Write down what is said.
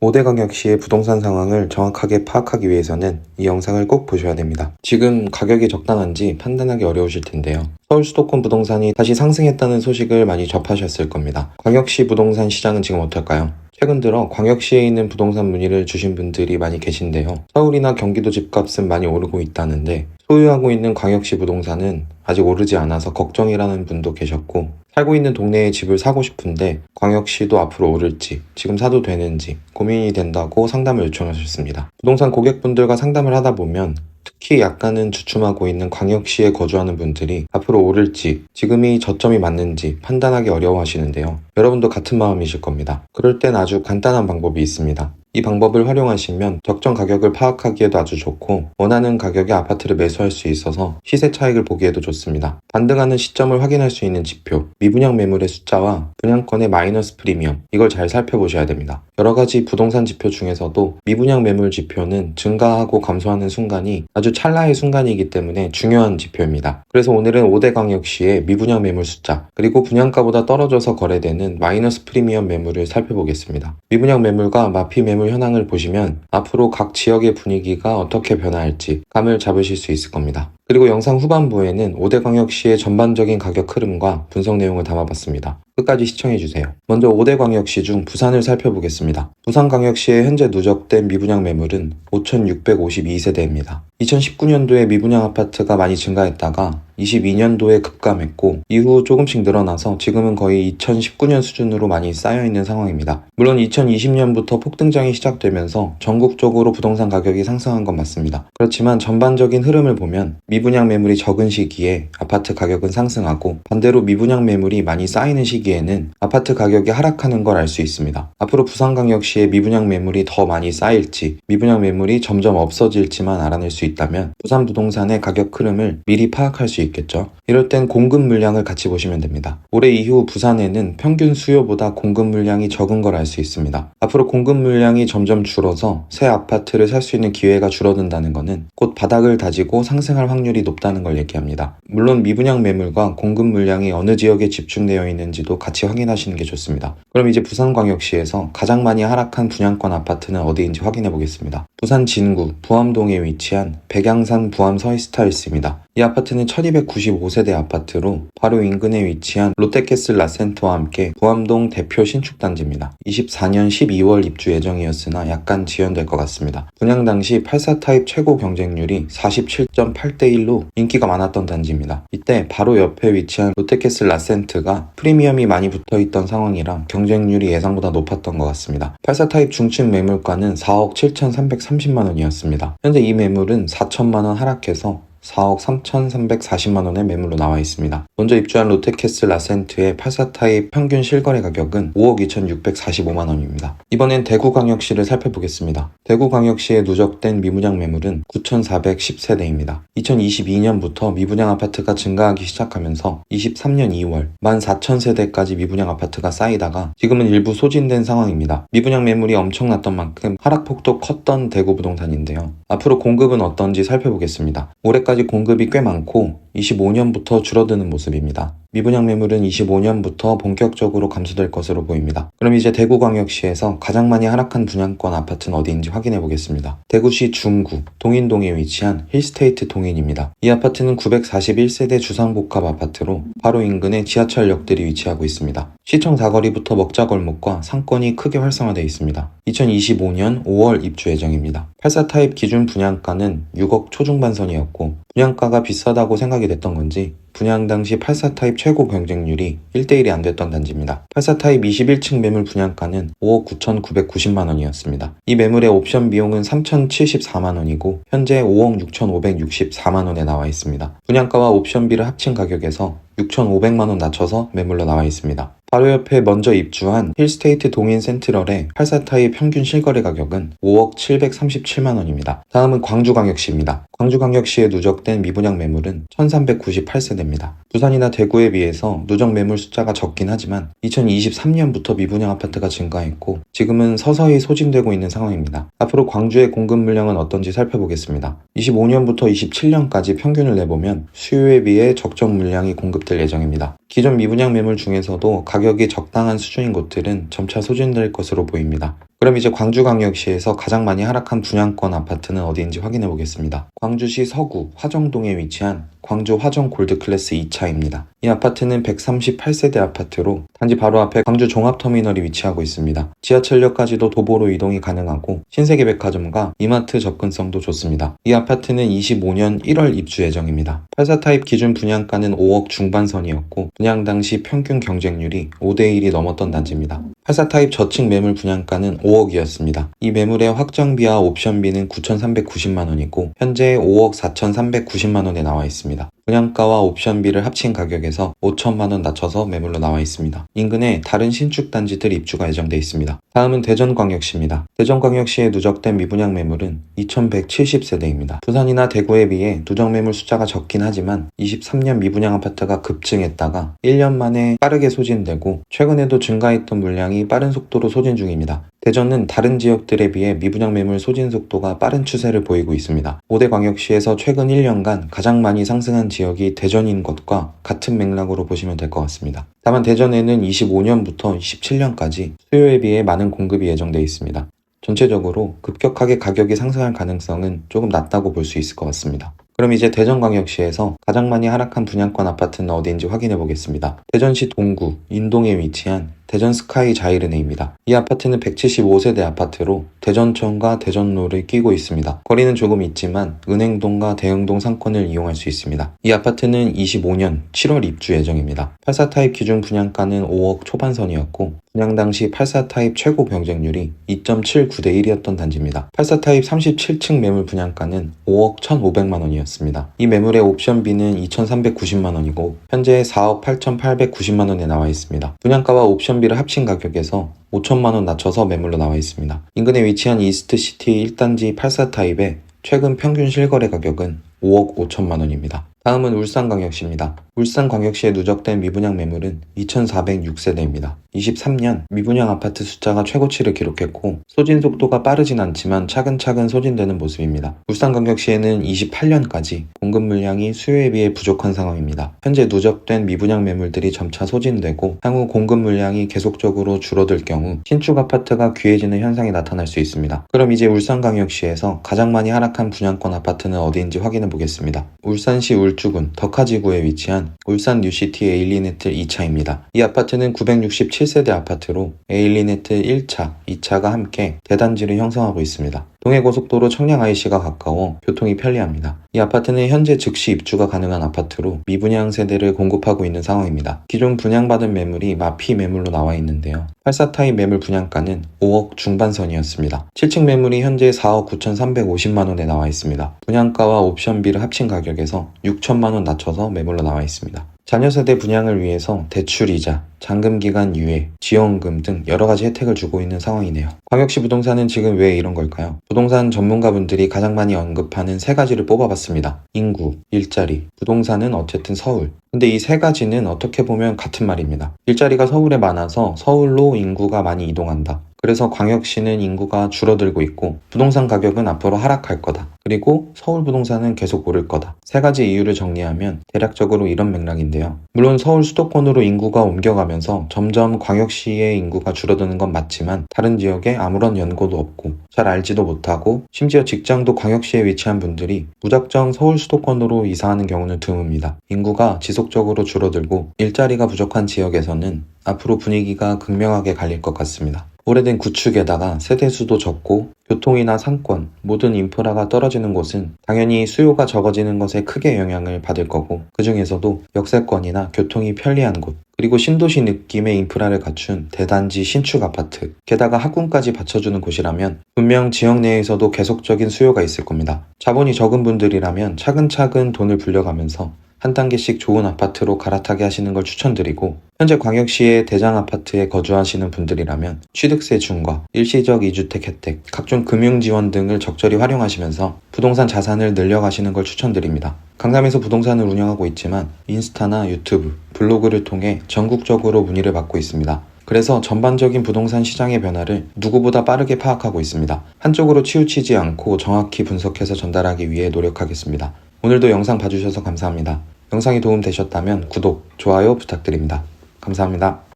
5대광역시의 부동산 상황을 정확하게 파악하기 위해서는 이 영상을 꼭 보셔야 됩니다. 지금 가격이 적당한지 판단하기 어려우실 텐데요. 서울 수도권 부동산이 다시 상승했다는 소식을 많이 접하셨을 겁니다. 광역시 부동산 시장은 지금 어떨까요? 최근 들어 광역시에 있는 부동산 문의를 주신 분들이 많이 계신데요. 서울이나 경기도 집값은 많이 오르고 있다는데 소유하고 있는 광역시 부동산은 아직 오르지 않아서 걱정이라는 분도 계셨고, 살고 있는 동네에 집을 사고 싶은데 광역시도 앞으로 오를지, 지금 사도 되는지 고민이 된다고 상담을 요청하셨습니다. 부동산 고객분들과 상담을 하다 보면 특히 약간은 주춤하고 있는 광역시에 거주하는 분들이 앞으로 오를지, 지금이 저점이 맞는지 판단하기 어려워하시는데요. 여러분도 같은 마음이실 겁니다. 그럴 땐 아주 간단한 방법이 있습니다. 이 방법을 활용하시면 적정 가격을 파악하기에도 아주 좋고, 원하는 가격에 아파트를 매수할 수 있어서 시세 차익을 보기에도 좋습니다. 반등하는 시점을 확인할 수 있는 지표, 미분양 매물의 숫자와 분양권의 마이너스 프리미엄, 이걸 잘 살펴보셔야 됩니다. 여러 가지 부동산 지표 중에서도 미분양 매물 지표는 증가하고 감소하는 순간이 아주 찰나의 순간이기 때문에 중요한 지표입니다. 그래서 오늘은 5대광역시의 미분양 매물 숫자, 그리고 분양가보다 떨어져서 거래되는 마이너스 프리미엄 매물을 살펴보겠습니다. 미분양 매물과 마피 매물 현황을 보시면 앞으로 각 지역의 분위기가 어떻게 변화할지 감을 잡으실 수 있을 겁니다. 그리고 영상 후반부에는 5대광역시의 전반적인 가격 흐름과 분석 내용을 담아봤습니다. 끝까지 시청해주세요. 먼저 5대광역시 중 부산을 살펴보겠습니다. 부산광역시의 현재 누적된 미분양 매물은 5,652세대입니다. 2019년도에 미분양 아파트가 많이 증가했다가 22년도에 급감했고, 이후 조금씩 늘어나서 지금은 거의 2019년 수준으로 많이 쌓여있는 상황입니다. 물론 2020년부터 폭등장이 시작되면서 전국적으로 부동산 가격이 상승한 건 맞습니다. 그렇지만 전반적인 흐름을 보면 미분양 매물이 적은 시기에 아파트 가격은 상승하고, 반대로 미분양 매물이 많이 쌓이는 시기에는 아파트 가격이 하락하는 걸 알 수 있습니다. 앞으로 부산광역시의 미분양 매물이 더 많이 쌓일지, 미분양 매물이 점점 없어질지만 알아낼 수 있다면 부산 부동산의 가격 흐름을 미리 파악할 수 있겠죠. 이럴 땐 공급 물량을 같이 보시면 됩니다. 올해 이후 부산에는 평균 수요보다 공급 물량이 적은 걸 알 수 있습니다. 앞으로 공급 물량이 점점 줄어서 새 아파트를 살 수 있는 기회가 줄어든다는 것은 곧 바닥을 다지고 상승할 확률이 높다는 걸 얘기합니다. 물론 미분양 매물과 공급 물량이 어느 지역에 집중되어 있는지도 같이 확인하시는 게 좋습니다. 그럼 이제 부산광역시에서 가장 많이 하락한 분양권 아파트는 어디인지 확인해 보겠습니다. 부산 진구 부암동에 위치한 백양산 부암 서이스타일스입니다. 이 아파트는 1295세대 아파트로 바로 인근에 위치한 롯데캐슬 라센터와 함께 부암동 대표 신축단지입니다. 24년 12월 입주 예정이었으나 약간 지연될 것 같습니다. 분양 당시 84 타입 최고 경쟁률이 47.8대1로 인기가 많았던 단지입니다. 이때 바로 옆에 위치한 롯데캐슬 라센트가 프리미엄이 많이 붙어있던 상황이라 경쟁률이 예상보다 높았던 것 같습니다. 84 타입 중층 매물가는 4억 7,330만원이었습니다. 현재 이 매물은 4천만원 하락해서 4억 3,340만원의 매물로 나와 있습니다. 먼저 입주한 롯데캐슬 라센트의 84 타입 평균 실거래 가격은 5억 2,645만원입니다. 이번엔 대구광역시를 살펴보겠습니다. 대구광역시에 누적된 미분양 매물은 9,410세대입니다. 2022년부터 미분양 아파트가 증가하기 시작하면서 23년 2월 14,000세대까지 미분양 아파트가 쌓이다가 지금은 일부 소진된 상황입니다. 미분양 매물이 엄청났던 만큼 하락폭도 컸던 대구 부동산인데요. 앞으로 공급은 어떤지 살펴보겠습니다. 올해까지 공급이 꽤 많고 25년부터 줄어드는 모습입니다. 미분양 매물은 25년부터 본격적으로 감소될 것으로 보입니다. 그럼 이제 대구광역시에서 가장 많이 하락한 분양권 아파트는 어디인지 확인해 보겠습니다. 대구시 중구 동인동에 위치한 힐스테이트 동인입니다. 이 아파트는 941세대 주상복합 아파트로 바로 인근에 지하철역들이 위치하고 있습니다. 시청 사거리부터 먹자골목과 상권이 크게 활성화되어 있습니다. 2025년 5월 입주 예정입니다. 84 타입 기준 분양가는 6억 초중반선이었고, 분양가가 비싸다고 생각이 됐던 건지 분양 당시 84 타입 최고 경쟁률이 1대1이 안 됐던 단지입니다. 84 타입 21층 매물 분양가는 5억 9,990만원이었습니다. 이 매물의 옵션 비용은 3,074만원이고 현재 5억 6,564만원에 나와 있습니다. 분양가와 옵션비를 합친 가격에서 6,500만원 낮춰서 매물로 나와 있습니다. 바로 옆에 먼저 입주한 힐스테이트 동인 센트럴의 84 타입 평균 실거래 가격은 5억 737만원입니다. 다음은 광주광역시입니다. 광주광역시에 누적된 미분양 매물은 1,398세대입니다. 부산이나 대구에 비해서 누적 매물 숫자가 적긴 하지만 2023년부터 미분양 아파트가 증가했고 지금은 서서히 소진되고 있는 상황입니다. 앞으로 광주의 공급 물량은 어떤지 살펴보겠습니다. 25년부터 27년까지 평균을 내보면 수요에 비해 적정 물량이 공급될 예정입니다. 기존 미분양 매물 중에서도 가격이 적당한 수준인 곳들은 점차 소진될 것으로 보입니다. 그럼 이제 광주광역시에서 가장 많이 하락한 분양권 아파트는 어디인지 확인해 보겠습니다. 광주시 서구 화정동에 위치한 광주 화정 골드클래스 2차입니다. 이 아파트는 138세대 아파트로 단지 바로 앞에 광주 종합터미널이 위치하고 있습니다. 지하철역까지도 도보로 이동이 가능하고 신세계백화점과 이마트 접근성도 좋습니다. 이 아파트는 25년 1월 입주 예정입니다. 84 타입 기준 분양가는 5억 중반선이었고 분양 당시 평균 경쟁률이 5대1이 넘었던 단지입니다. 84 타입 저층 매물 분양가는 5억이었습니다. 이 매물의 확정비와 옵션비는 9,390만원이고 현재 5억 4,390만원에 나와 있습니다. 분양가와 옵션비를 합친 가격에서 5천만원 낮춰서 매물로 나와 있습니다. 인근에 다른 신축 단지들 입주가 예정돼 있습니다. 다음은 대전광역시입니다. 대전광역시에 누적된 미분양 매물은 2170세대입니다. 부산이나 대구에 비해 누적 매물 숫자가 적긴 하지만 23년 미분양 아파트가 급증했다가 1년 만에 빠르게 소진되고 최근에도 증가했던 물량이 빠른 속도로 소진 중입니다. 대전은 다른 지역들에 비해 미분양 매물 소진 속도가 빠른 추세를 보이고 있습니다. 5대 광역시에서 최근 1년간 가장 많이 상승한 지역이 대전인 것과 같은 맥락으로 보시면 될 것 같습니다. 다만 대전에는 25년부터 27년까지 수요에 비해 많은 공급이 예정되어 있습니다. 전체적으로 급격하게 가격이 상승할 가능성은 조금 낮다고 볼 수 있을 것 같습니다. 그럼 이제 대전광역시에서 가장 많이 하락한 분양권 아파트는 어디인지 확인해 보겠습니다. 대전시 동구 인동에 위치한 대전 스카이 자이르네입니다. 이 아파트는 175세대 아파트로 대전청과 대전로를 끼고 있습니다. 거리는 조금 있지만 은행동과 대흥동 상권을 이용할 수 있습니다. 이 아파트는 25년 7월 입주 예정입니다. 84 타입 기준 분양가는 5억 초반선이었고 분양 당시 84 타입 최고 경쟁률이 2.79대 1이었던 단지입니다. 84 타입 37층 매물 분양가는 5억 1,500만원이었습니다. 이 매물의 옵션비는 2,390만원이고 현재 4억 8,890만원에 나와 있습니다. 분양가와 옵션비를 합친 가격에서 5천만원 낮춰서 매물로 나와 있습니다. 인근에 위치한 이스트시티 1단지 84 타입의 최근 평균 실거래 가격은 5억 5천만원입니다. 다음은 울산광역시입니다. 울산광역시에 누적된 미분양 매물은 2,406세대입니다. 23년 미분양 아파트 숫자가 최고치를 기록했고 소진 속도가 빠르진 않지만 차근차근 소진되는 모습입니다. 울산광역시에는 28년까지 공급 물량이 수요에 비해 부족한 상황입니다. 현재 누적된 미분양 매물들이 점차 소진되고 향후 공급 물량이 계속적으로 줄어들 경우 신축 아파트가 귀해지는 현상이 나타날 수 있습니다. 그럼 이제 울산광역시에서 가장 많이 하락한 분양권 아파트는 어디인지 확인해 보겠습니다. 울산시 울주군 덕하지구에 위치한 울산 뉴시티 에일리네틀 2차입니다. 이 아파트는 967세대 아파트로 에일리네틀 1차, 2차가 함께 대단지를 형성하고 있습니다. 동해고속도로 청량 IC가 가까워 교통이 편리합니다. 이 아파트는 현재 즉시 입주가 가능한 아파트로 미분양 세대를 공급하고 있는 상황입니다. 기존 분양받은 매물이 마피 매물로 나와 있는데요. 84 타입 매물 분양가는 5억 중반선이었습니다. 7층 매물이 현재 4억 9,350만원에 나와 있습니다. 분양가와 옵션비를 합친 가격에서 6천만원 낮춰서 매물로 나와 있습니다. 자녀 세대 분양을 위해서 대출이자, 잔금기간 유예, 지원금 등 여러가지 혜택을 주고 있는 상황이네요. 광역시 부동산은 지금 왜 이런 걸까요? 부동산 전문가분들이 가장 많이 언급하는 세 가지를 뽑아봤습니다. 인구, 일자리, 부동산은 어쨌든 서울. 근데 이 세 가지는 어떻게 보면 같은 말입니다. 일자리가 서울에 많아서 서울로 인구가 많이 이동한다. 그래서 광역시는 인구가 줄어들고 있고 부동산 가격은 앞으로 하락할 거다. 그리고 서울 부동산은 계속 오를 거다. 세 가지 이유를 정리하면 대략적으로 이런 맥락인데요. 물론 서울 수도권으로 인구가 옮겨가면서 점점 광역시의 인구가 줄어드는 건 맞지만 다른 지역에 아무런 연고도 없고 잘 알지도 못하고 심지어 직장도 광역시에 위치한 분들이 무작정 서울 수도권으로 이사하는 경우는 드뭅니다. 인구가 지속적으로 줄어들고 일자리가 부족한 지역에서는 앞으로 분위기가 극명하게 갈릴 것 같습니다. 오래된 구축에다가 세대수도 적고 교통이나 상권, 모든 인프라가 떨어지는 곳은 당연히 수요가 적어지는 것에 크게 영향을 받을 거고 그 중에서도 역세권이나 교통이 편리한 곳, 그리고 신도시 느낌의 인프라를 갖춘 대단지 신축 아파트, 게다가 학군까지 받쳐주는 곳이라면 분명 지역 내에서도 계속적인 수요가 있을 겁니다. 자본이 적은 분들이라면 차근차근 돈을 불려가면서 한 단계씩 좋은 아파트로 갈아타게 하시는 걸 추천드리고 현재 광역시의 대장 아파트에 거주하시는 분들이라면 취득세 중과 일시적 2주택 혜택, 각종 금융 지원 등을 적절히 활용하시면서 부동산 자산을 늘려가시는 걸 추천드립니다. 강남에서 부동산을 운영하고 있지만 인스타나 유튜브, 블로그를 통해 전국적으로 문의를 받고 있습니다. 그래서 전반적인 부동산 시장의 변화를 누구보다 빠르게 파악하고 있습니다. 한쪽으로 치우치지 않고 정확히 분석해서 전달하기 위해 노력하겠습니다. 오늘도 영상 봐주셔서 감사합니다. 영상이 도움되셨다면 구독, 좋아요 부탁드립니다. 감사합니다.